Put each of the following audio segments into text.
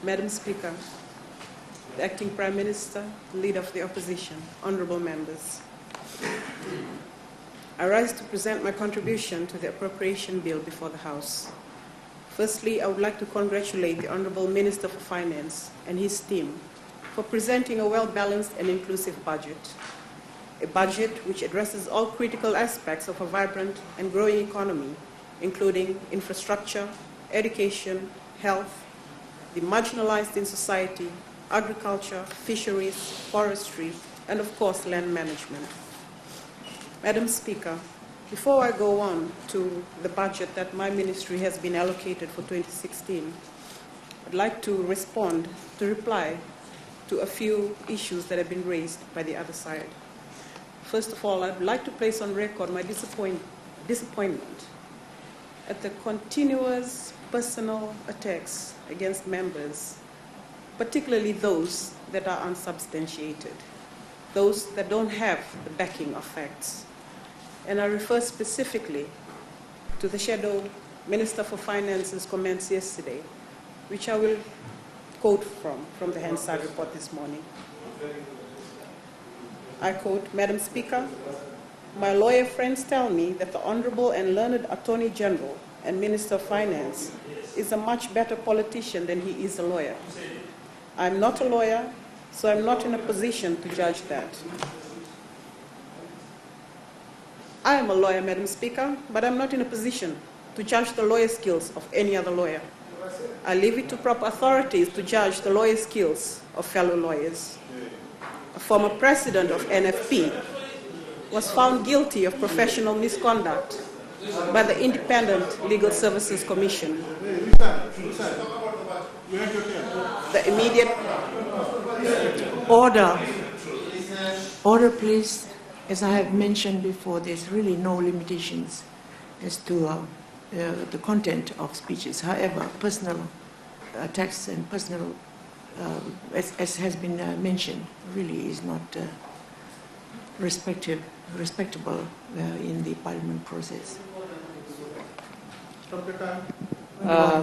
Madam Speaker, the Acting Prime Minister, Leader of the Opposition, honorable members. I rise to present my contribution to the appropriation bill before the House. Firstly, I would like to congratulate the Honorable Minister for Finance and his team for presenting a well-balanced and inclusive budget. A budget which addresses all critical aspects of a vibrant and growing economy, including infrastructure, education, health, the marginalized in society, agriculture, fisheries, forestry, and of course, land management. Madam Speaker, before I go on to the budget that my ministry has been allocated for 2016, I'd like to reply to a few issues that have been raised by the other side. First of all, I'd like to place on record my disappointment at the continuous personal attacks against members, particularly those that are unsubstantiated, those that don't have the backing of facts. And I refer specifically to the Shadow Minister for Finance's comments yesterday, which I will quote from the Hansard report this morning. I quote, Madam Speaker, my lawyer friends tell me that the Honorable and Learned Attorney General and Minister of Finance is a much better politician than he is a lawyer. I'm not a lawyer, so I'm not in a position to judge that. I am a lawyer, Madam Speaker, but I'm not in a position to judge the lawyer skills of any other lawyer. I leave it to proper authorities to judge the lawyer skills of fellow lawyers. A former president of NFP was found guilty of professional misconduct by the Independent Legal Services Commission. The immediate order, please. As I have mentioned before, there's really no limitations as to the content of speeches. However, personal attacks and personal, as has been mentioned, really is not respectable in the parliament process.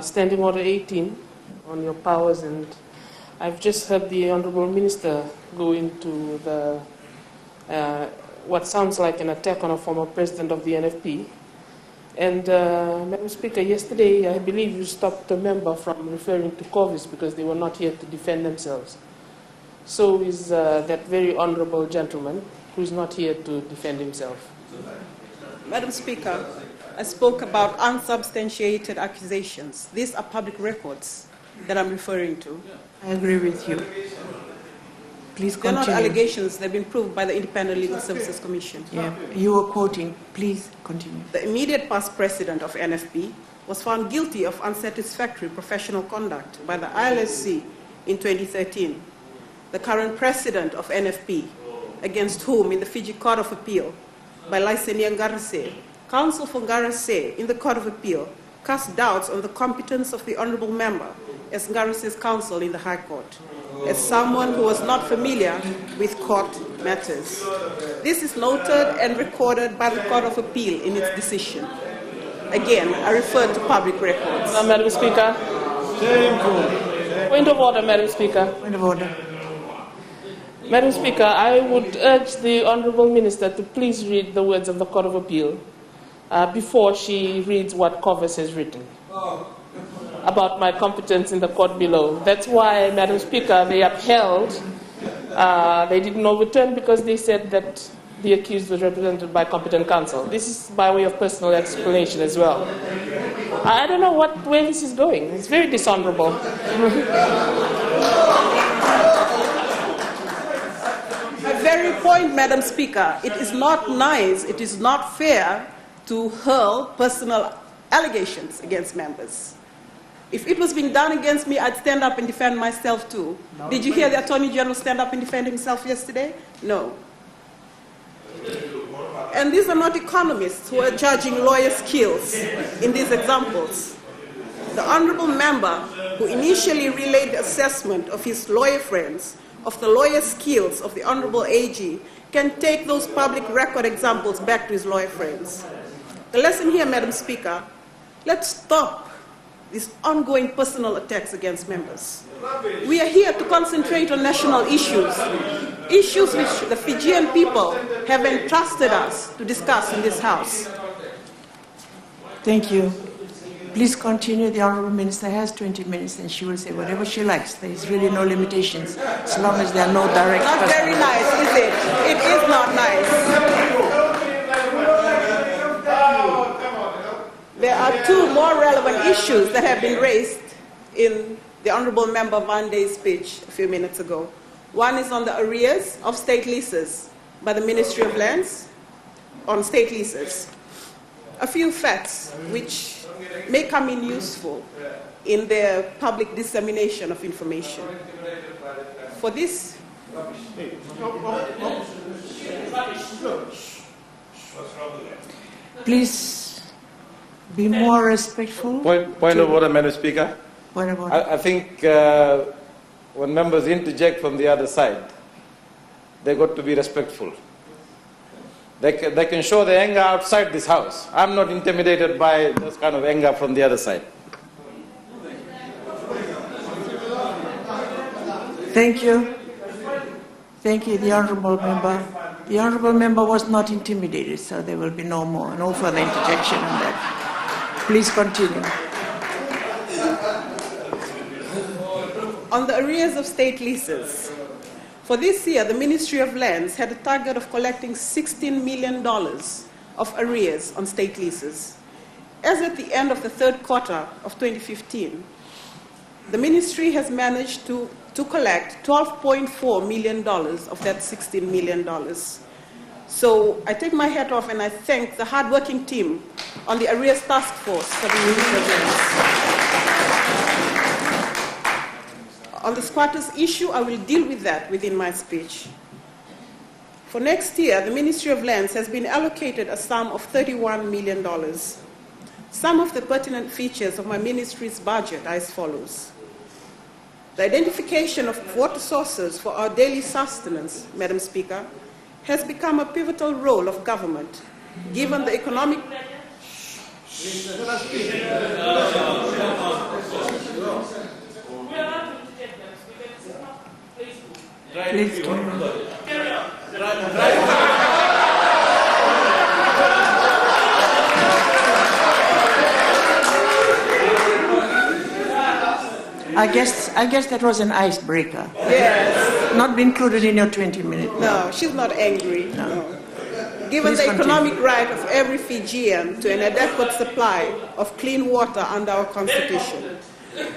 Standing Order 18 on your powers, and I've just heard the Honourable Minister go into the what sounds like an attack on a former president of the NFP. And Madam Speaker, yesterday I believe you stopped a member from referring to Corvis because they were not here to defend themselves. So is that very honourable gentleman who is not here to defend himself. Madam Speaker, I spoke about unsubstantiated accusations. These are public records that I'm referring to. I agree with you. Please continue. They're not allegations. They've been proved by the Independent Legal Services Commission. Yeah, you were quoting. Please continue. The immediate past president of NFP was found guilty of unsatisfactory professional conduct by the ILSC in 2013. The current president of NFP, against whom in the Fiji Court of Appeal, by Mereseini Ngarase, counsel for Ngarase in the Court of Appeal cast doubts on the competence of the honourable member as Ngarase's counsel in the High Court, as someone who was not familiar with court matters. This is noted and recorded by the Court of Appeal in its decision. Again, I refer to public records. Madam Speaker. Point of order, Madam Speaker. Point of order. Madam Speaker, I would urge the Honourable Minister to please read the words of the Court of Appeal before she reads what Corvis has written about my competence in the court below. That's why, Madam Speaker, they upheld, they didn't overturn because they said that the accused was represented by competent counsel. This is by way of personal explanation as well. I don't know where this is going. It's very dishonorable. My very point, Madam Speaker, it is not nice, it is not fair to hurl personal allegations against members. If it was being done against me, I'd stand up and defend myself too. Did you hear the Attorney General stand up and defend himself yesterday? No. And these are not economists who are judging lawyer skills in these examples. The honourable member who initially relayed the assessment of his lawyer friends of the lawyer skills of the Honourable AG can take those public record examples back to his lawyer friends. The lesson here, Madam Speaker, let's stop these ongoing personal attacks against members. We are here to concentrate on national issues, issues which the Fijian people have entrusted us to discuss in this House. Thank you. Please continue. The Honourable Minister has 20 minutes and she will say whatever she likes. There is really no limitations, as long as there are no direct... Not very nice, is it? It is not nice. There are two more relevant issues that have been raised in the Honourable Member Van Dey's speech a few minutes ago. One is on the arrears of state leases by the Ministry of Lands on state leases. A few facts which may come in useful in the public dissemination of information. For this, please be more respectful. Point of order, Madam Speaker. Point of order. I think when members interject from the other side, they got to be respectful. They can show their anger outside this House. I'm not intimidated by this kind of anger from the other side. Thank you. Thank you, the Honourable Member. The Honourable Member was not intimidated, so there will be no further interjection on that. Please continue. On the arrears of state leases, for this year, the Ministry of Lands had a target of collecting $16 million of arrears on state leases. As at the end of the third quarter of 2015, the Ministry has managed to collect $12.4 million of that $16 million. So I take my hat off and I thank the hard-working team on the Arrears Task Force for the Ministry of Lands. On the squatters issue, I will deal with that within my speech. For next year, the Ministry of Lands has been allocated a sum of $31 million. Some of the pertinent features of my ministry's budget are as follows. The identification of water sources for our daily sustenance, Madam Speaker, has become a pivotal role of government, given the economic... Please carry on. I guess that was an icebreaker. Yes. Not be included in your 20 minutes. No, she's not angry. No. Given Please the economic right of every Fijian to an adequate supply of clean water under our Constitution.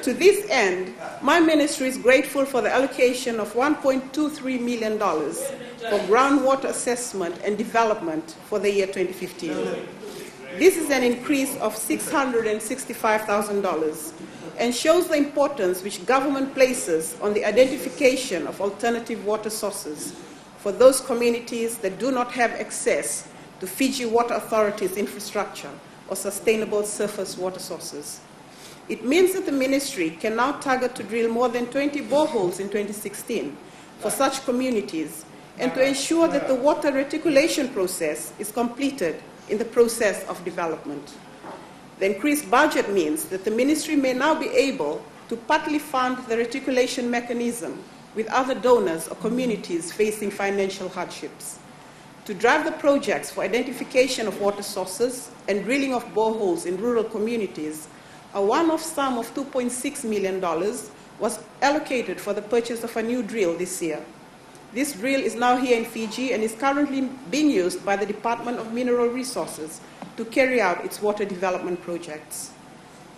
To this end, my ministry is grateful for the allocation of $1.23 million for groundwater assessment and development for the year 2015. This is an increase of $665,000 and shows the importance which government places on the identification of alternative water sources for those communities that do not have access to Fiji Water Authority's infrastructure or sustainable surface water sources. It means that the ministry can now target to drill more than 20 boreholes in 2016 for such communities and to ensure that the water reticulation process is completed in the process of development. The increased budget means that the ministry may now be able to partly fund the reticulation mechanism with other donors or communities facing financial hardships. To drive the projects for identification of water sources and drilling of boreholes in rural communities, a one-off sum of $2.6 million was allocated for the purchase of a new drill this year. This drill is now here in Fiji and is currently being used by the Department of Mineral Resources to carry out its water development projects.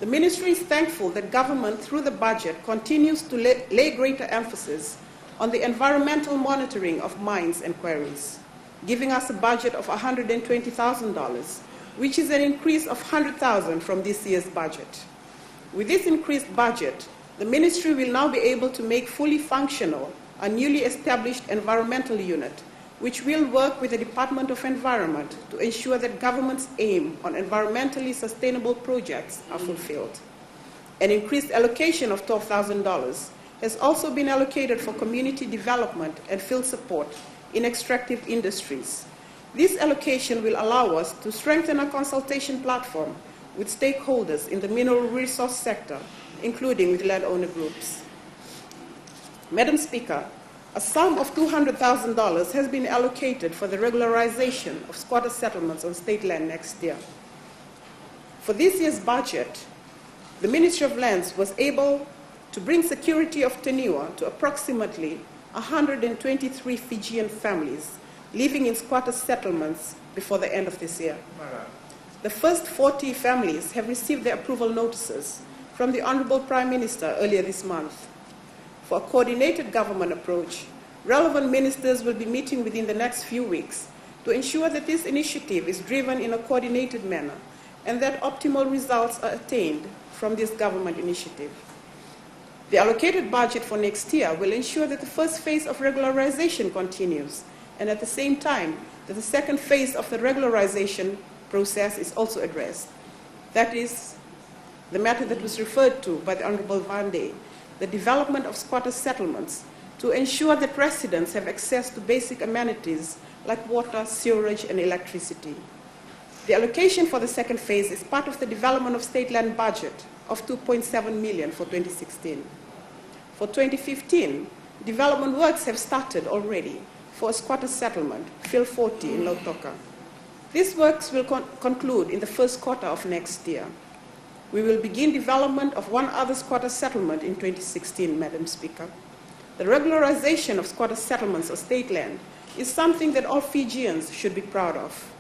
The ministry is thankful that government, through the budget, continues to lay greater emphasis on the environmental monitoring of mines and quarries, giving us a budget of $120,000, which is an increase of $100,000 from this year's budget. With this increased budget, the ministry will now be able to make fully functional a newly established environmental unit, which will work with the Department of Environment to ensure that government's aim on environmentally sustainable projects are fulfilled. An increased allocation of $12,000 has also been allocated for community development and field support in extractive industries. This allocation will allow us to strengthen our consultation platform with stakeholders in the mineral resource sector, including with landowner groups. Madam Speaker, a sum of $200,000 has been allocated for the regularization of squatter settlements on state land next year. For this year's budget, the Ministry of Lands was able to bring security of tenure to approximately 123 Fijian families living in squatter settlements before the end of this year. The first 40 families have received their approval notices from the Honorable Prime Minister earlier this month. For a coordinated government approach, relevant ministers will be meeting within the next few weeks to ensure that this initiative is driven in a coordinated manner and that optimal results are attained from this government initiative. The allocated budget for next year will ensure that the first phase of regularization continues, and at the same time that the second phase of the regularization process is also addressed. That is the matter that was referred to by the Honorable Vande, the development of squatter settlements to ensure that residents have access to basic amenities like water, sewerage, and electricity. The allocation for the second phase is part of the development of state land budget of $2.7 million for 2016. For 2015, development works have started already for a squatter settlement, Phil 40 in Lautoka. These works will conclude in the first quarter of next year. We will begin development of one other squatter settlement in 2016, Madam Speaker. The regularization of squatter settlements or state land is something that all Fijians should be proud of.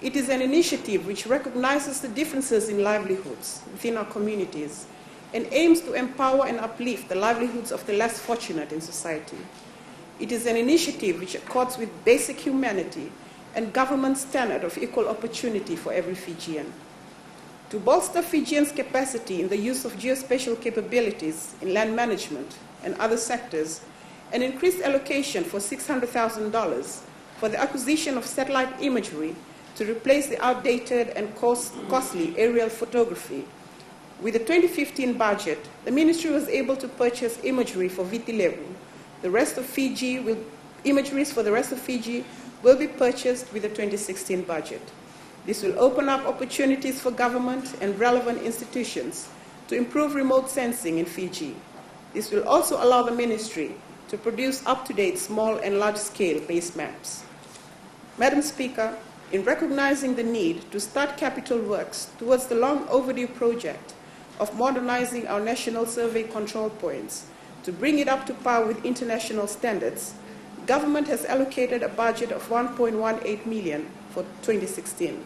It is an initiative which recognizes the differences in livelihoods within our communities and aims to empower and uplift the livelihoods of the less fortunate in society. It is an initiative which accords with basic humanity and government standard of equal opportunity for every Fijian. To bolster Fijians' capacity in the use of geospatial capabilities in land management and other sectors, an increased allocation for $600,000 for the acquisition of satellite imagery to replace the outdated and costly aerial photography. With the 2015 budget, the Ministry was able to purchase imagery for Vitilevu. Imageries for the rest of Fiji will be purchased with the 2016 budget. This will open up opportunities for government and relevant institutions to improve remote sensing in Fiji. This will also allow the Ministry to produce up-to-date small and large-scale base maps. Madam Speaker, in recognizing the need to start capital works towards the long overdue project of modernizing our national survey control points to bring it up to par with international standards, government has allocated a budget of $1.18 million for 2016.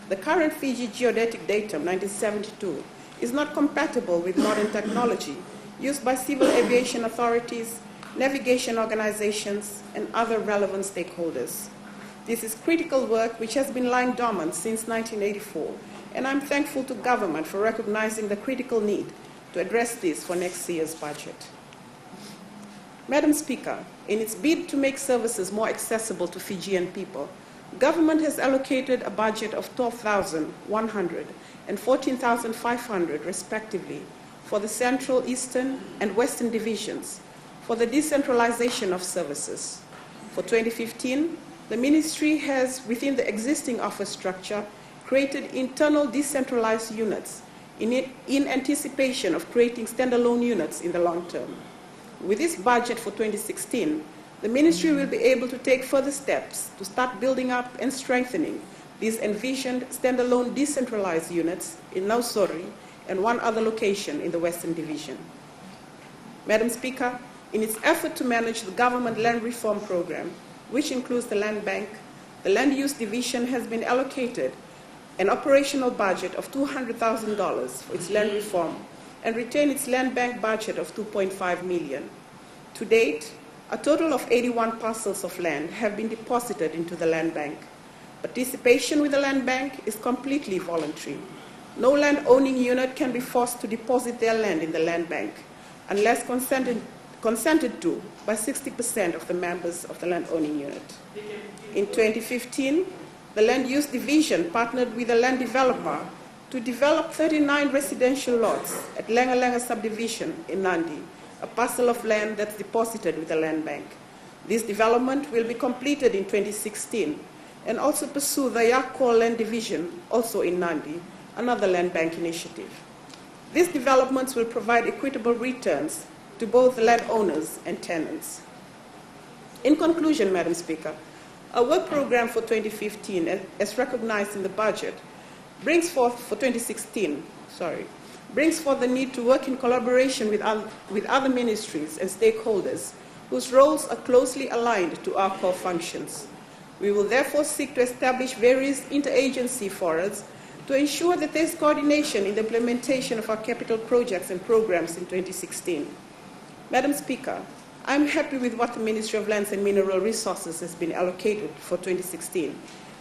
The current Fiji geodetic datum 1972 is not compatible with modern technology used by civil aviation authorities, navigation organizations, and other relevant stakeholders. This is critical work which has been lying dormant since 1984, and I'm thankful to government for recognizing the critical need to address this for next year's budget. Madam Speaker, in its bid to make services more accessible to Fijian people, government has allocated a budget of $12,100 and $14,500 respectively for the Central, Eastern, and Western divisions for the decentralization of services. For 2015, the Ministry has, within the existing office structure, created internal decentralized units in anticipation of creating standalone units in the long term. With this budget for 2016, the Ministry will be able to take further steps to start building up and strengthening these envisioned standalone decentralized units in Nausori and one other location in the Western Division. Madam Speaker, in its effort to manage the government land reform program, which includes the land bank, the land use division has been allocated an operational budget of $200,000 for its land reform and retain its land bank budget of $2.5 million. To date, a total of 81 parcels of land have been deposited into the land bank. Participation with the land bank is completely voluntary. No land-owning unit can be forced to deposit their land in the land bank unless consented to by 60% of the members of the land-owning unit. In 2015, the Land Use Division partnered with a land developer to develop 39 residential lots at Lenga Lenga subdivision in Nandi, a parcel of land that's deposited with the land bank. This development will be completed in 2016 and also pursue the Yakko land division, also in Nandi, another land bank initiative. These developments will provide equitable returns to both the landowners and tenants. In conclusion, Madam Speaker, our work program for 2015, as recognized in the budget, brings forth the need to work in collaboration with other ministries and stakeholders whose roles are closely aligned to our core functions. We will therefore seek to establish various interagency forums to ensure that there is coordination in the implementation of our capital projects and programs in 2016. Madam Speaker, I am happy with what the Ministry of Lands and Mineral Resources has been allocated for 2016,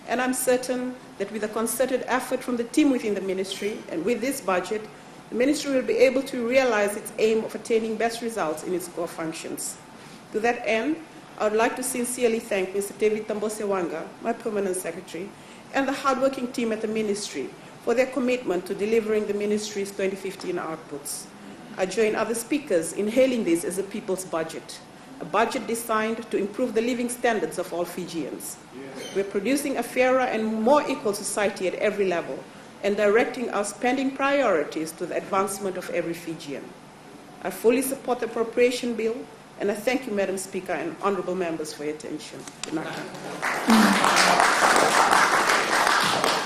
and I'm certain that with a concerted effort from the team within the Ministry and with this budget, the Ministry will be able to realize its aim of attaining best results in its core functions. To that end, I would like to sincerely thank Mr. David Tambosewanga, my Permanent Secretary, and the hardworking team at the Ministry for their commitment to delivering the Ministry's 2015 outputs. I join other speakers in hailing this as a people's budget, a budget designed to improve the living standards of all Fijians. We're producing a fairer and more equal society at every level and directing our spending priorities to the advancement of every Fijian. I fully support the appropriation bill, and I thank you, Madam Speaker and honorable members, for your attention. Good night.